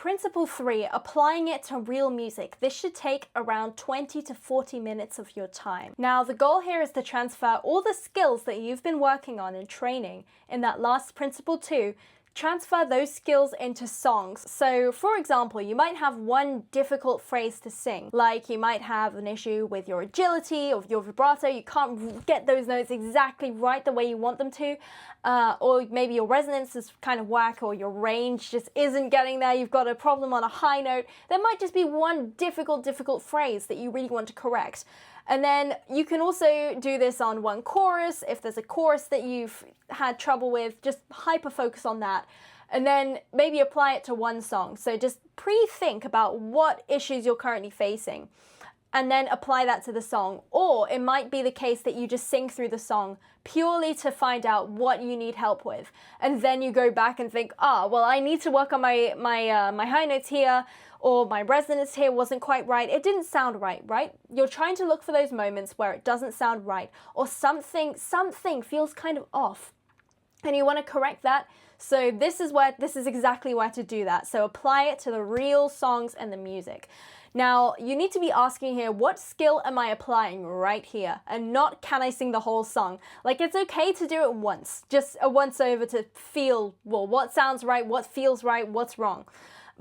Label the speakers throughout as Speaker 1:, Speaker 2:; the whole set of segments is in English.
Speaker 1: Principle 3, applying it to real music. This should take around 20 to 40 minutes of your time. Now, the goal here is to transfer all the skills that you've been working on and training in that last Principle 2, transfer those skills into songs. So, for example, you might have one difficult phrase to sing, like you might have an issue with your agility or your vibrato, you can't get those notes exactly right the way you want them to, or maybe your resonance is kind of whack, or your range just isn't getting there, you've got a problem on a high note. There might just be one difficult phrase that you really want to correct. And then you can also do this on one chorus. If there's a chorus that you've had trouble with, just hyper focus on that. And then maybe apply it to one song. So just pre-think about what issues you're currently facing and then apply that to the song. Or it might be the case that you just sing through the song purely to find out what you need help with. And then you go back and think, well, I need to work on my high notes here, or my resonance here wasn't quite right. It didn't sound right? You're trying to look for those moments where it doesn't sound right, or something feels kind of off, and you want to correct that. So this is exactly where to do that. So apply it to the real songs and the music. Now, you need to be asking here, what skill am I applying right here? And not, can I sing the whole song? Like, it's okay to do it once, just a once over to feel, well, what sounds right, what feels right, what's wrong.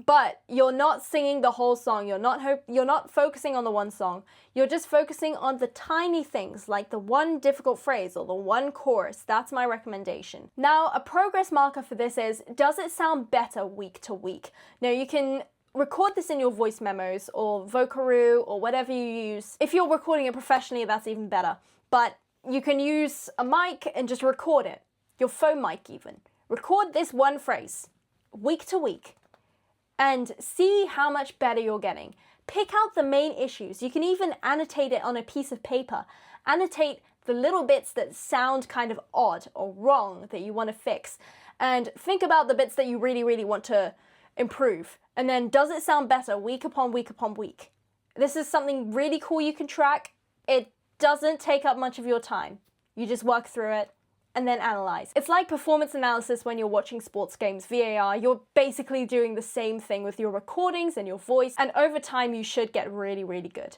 Speaker 1: But you're not singing the whole song. You're not focusing on the one song. You're just focusing on the tiny things, like the one difficult phrase or the one chorus. That's my recommendation. Now, a progress marker for this is, does it sound better week to week? Now, you can record this in your voice memos or Vocaroo or whatever you use. If you're recording it professionally, that's even better. But you can use a mic and just record it. Your phone mic even. Record this one phrase week to week and see how much better you're getting. Pick out the main issues. You can even annotate it on a piece of paper. Annotate the little bits that sound kind of odd or wrong that you want to fix. And think about the bits that you really want to improve. And then, does it sound better week upon week upon week? This is something really cool you can track. It doesn't take up much of your time. You just work through it and then analyze. It's like performance analysis when you're watching sports games, VAR. You're basically doing the same thing with your recordings and your voice, and over time you should get really good.